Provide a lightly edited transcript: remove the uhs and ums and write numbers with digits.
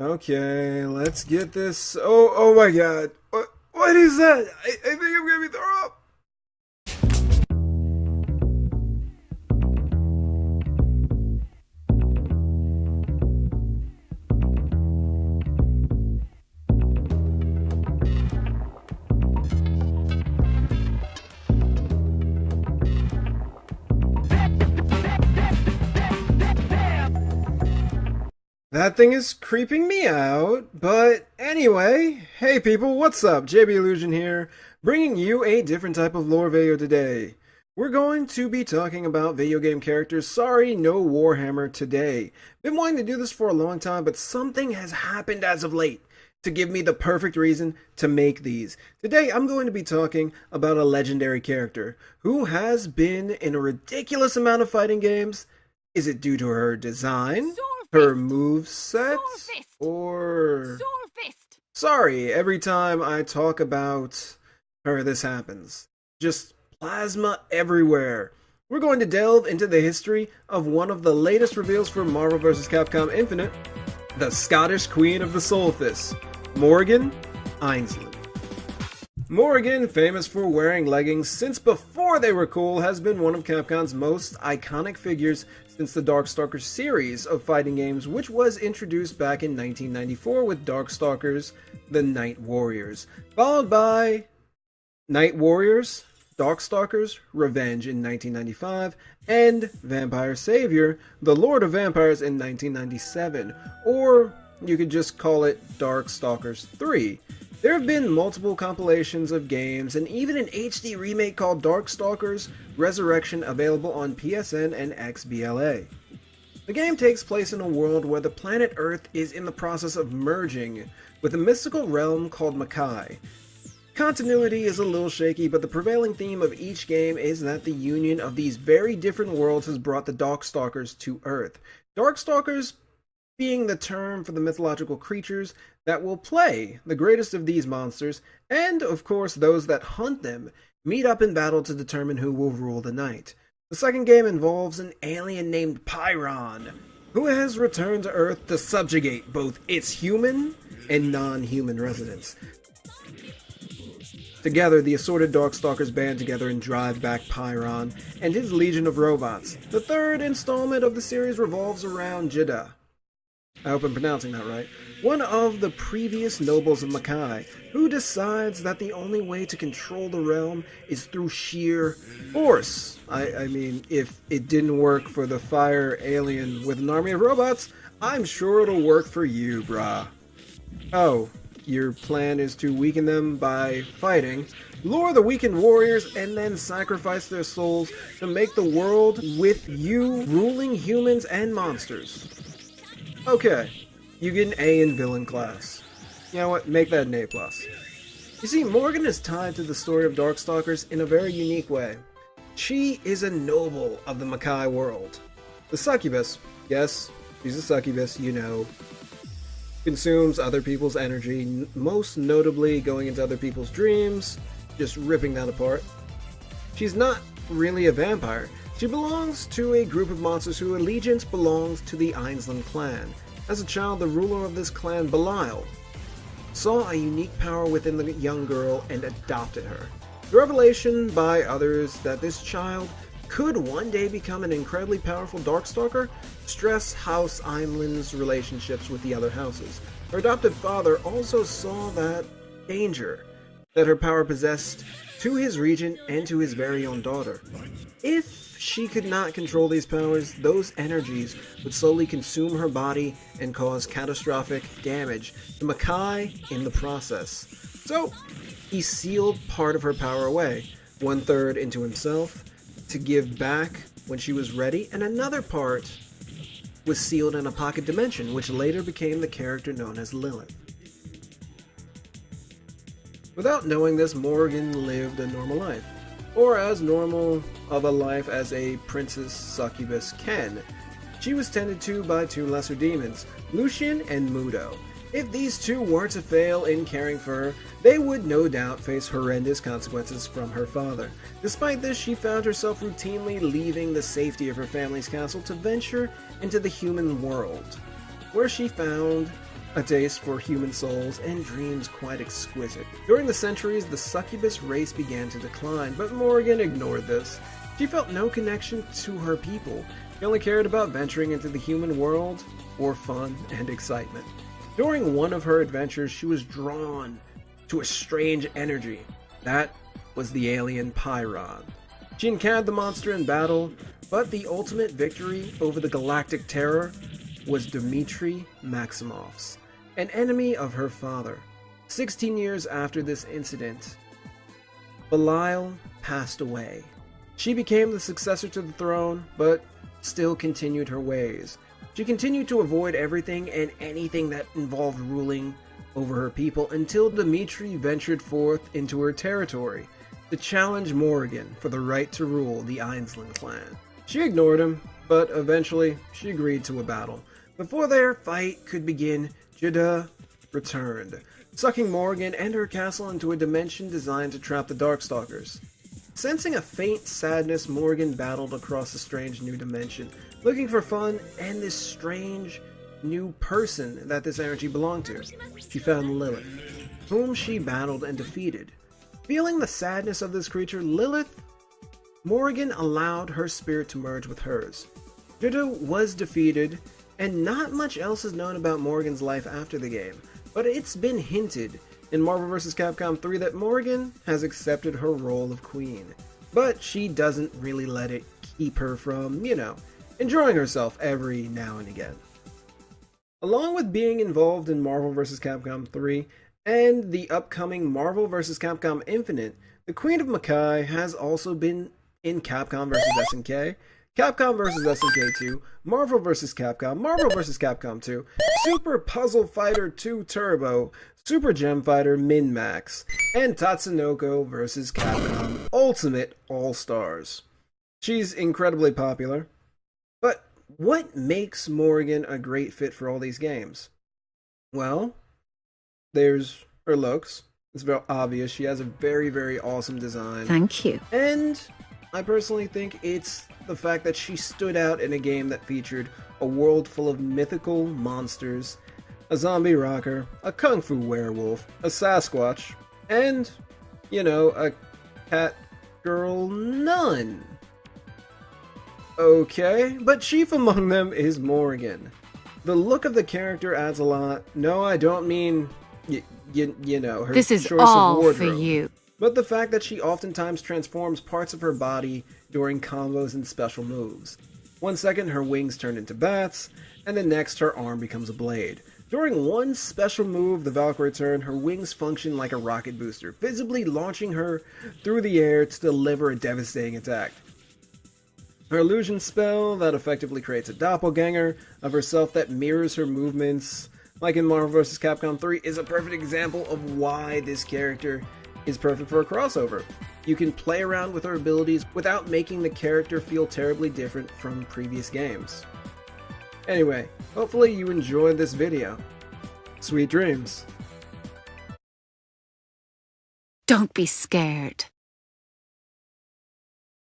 Okay, let's get this. Oh my god. What is that? I think I'm gonna be throw up. That thing is creeping me out, but anyway, hey people, what's up? JB Illusion here, bringing you a different type of lore video today. We're going to be talking about video game characters. Sorry, no Warhammer today. Been wanting to do this for a long time, but something has happened as of late to give me the perfect reason to make these. Today, I'm going to be talking about a legendary character who has been in a ridiculous amount of fighting games. Is it due to her design? Her moveset? Or... Sorry, every time I talk about her, this happens. Just plasma everywhere. We're going to delve into the history of one of the latest reveals for Marvel vs. Capcom Infinite, the Scottish Queen of the Solstice, Morrigan Aensland. Morrigan, famous for wearing leggings since before they were cool, has been one of Capcom's most iconic figures since the Darkstalkers series of fighting games, which was introduced back in 1994 with Darkstalkers, the Night Warriors, followed by Night Warriors, Darkstalkers, Revenge in 1995, and Vampire Savior, the Lord of Vampires in 1997, or you could just call it Darkstalkers 3. There have been multiple compilations of games, and even an HD remake called Darkstalkers Resurrection available on PSN and XBLA. The game takes place in a world where the planet Earth is in the process of merging with a mystical realm called Makai. Continuity is a little shaky, but the prevailing theme of each game is that the union of these very different worlds has brought the Darkstalkers to Earth. Darkstalkers being the term for the mythological creatures that will play the greatest of these monsters, and of course those that hunt them, meet up in battle to determine who will rule the night. The second game involves an alien named Pyron, who has returned to Earth to subjugate both its human and non-human residents. Together, the assorted Darkstalkers band together and drive back Pyron and his legion of robots. The third installment of the series revolves around Jeddah. I hope I'm pronouncing that right. One of the previous nobles of Makai, who decides that the only way to control the realm is through sheer force. I mean, if it didn't work for the fire alien with an army of robots, I'm sure it'll work for you, brah. Oh, your plan is to weaken them by fighting, lure the weakened warriors, and then sacrifice their souls to make the world with you ruling humans and monsters. Okay, you get an A in villain class. You know what, make that an A+. You see, Morrigan is tied to the story of Darkstalkers in a very unique way. She is a noble of the Makai world. The succubus, yes, she's a succubus, you know, consumes other people's energy, most notably going into other people's dreams, just ripping that apart. She's not really a vampire. She belongs to a group of monsters whose allegiance belongs to the Aensland clan. As a child, the ruler of this clan, Belial, saw a unique power within the young girl and adopted her. The revelation by others that this child could one day become an incredibly powerful Darkstalker stressed House Aensland's relationships with the other houses. Her adopted father also saw that danger that her power possessed to his regent and to his very own daughter. If she could not control these powers, those energies would slowly consume her body and cause catastrophic damage to Makai in the process. So, he sealed part of her power away, 1/3 into himself, to give back when she was ready, and another part was sealed in a pocket dimension, which later became the character known as Lilith. Without knowing this, Morrigan lived a normal life, or as normal of a life as a princess succubus can. She was tended to by two lesser demons, Lucian and Mudo. If these two were to fail in caring for her, they would no doubt face horrendous consequences from her father. Despite this, she found herself routinely leaving the safety of her family's castle to venture into the human world, where she found a taste for human souls and dreams quite exquisite. During the centuries, the succubus race began to decline, but Morrigan ignored this. She felt no connection to her people. She only cared about venturing into the human world for fun and excitement. During one of her adventures, she was drawn to a strange energy. That was the alien Pyron. She encountered the monster in battle, but the ultimate victory over the galactic terror was Dmitri Maximov's, an enemy of her father. 16 years after this incident, Belial passed away. She became the successor to the throne, but still continued her ways. She continued to avoid everything and anything that involved ruling over her people until Dmitri ventured forth into her territory to challenge Morrigan for the right to rule the Aensland clan. She ignored him, but eventually she agreed to a battle. Before their fight could begin, Jada returned, sucking Morrigan and her castle into a dimension designed to trap the Darkstalkers. Sensing a faint sadness, Morrigan battled across the strange new dimension, looking for fun and this strange new person that this energy belonged to. She found Lilith, whom she battled and defeated. Feeling the sadness of this creature, Morrigan allowed her spirit to merge with hers. Jada was defeated, and not much else is known about Morrigan's life after the game, but it's been hinted in Marvel vs. Capcom 3 that Morrigan has accepted her role of queen, but she doesn't really let it keep her from, enjoying herself every now and again. Along with being involved in Marvel vs. Capcom 3 and the upcoming Marvel vs. Capcom Infinite, the Queen of Makai has also been in Capcom vs. SNK, Capcom vs. SNK 2, Marvel vs. Capcom, Marvel vs. Capcom 2, Super Puzzle Fighter 2 Turbo, Super Gem Fighter Min-Max, and Tatsunoko vs. Capcom Ultimate All-Stars. She's incredibly popular, but what makes Morrigan a great fit for all these games? Well, there's her looks. It's very obvious. She has a very, very awesome design. Thank you. And I personally think it's the fact that she stood out in a game that featured a world full of mythical monsters, a zombie rocker, a kung fu werewolf, a Sasquatch, and, a cat girl nun. Okay, but chief among them is Morrigan. The look of the character adds a lot. No, I don't mean, her This is choice all of wardrobe. for you. But the fact that she oftentimes transforms parts of her body during combos and special moves. 1 second her wings turn into bats, and the next her arm becomes a blade. During one special move, the Valkyrie turn, her wings function like a rocket booster, visibly launching her through the air to deliver a devastating attack. Her illusion spell that effectively creates a doppelganger of herself that mirrors her movements, like in Marvel vs. Capcom 3, is a perfect example of why this character is perfect for a crossover. You can play around with her abilities without making the character feel terribly different from previous games. Anyway, hopefully you enjoyed this video. Sweet dreams. Don't be scared.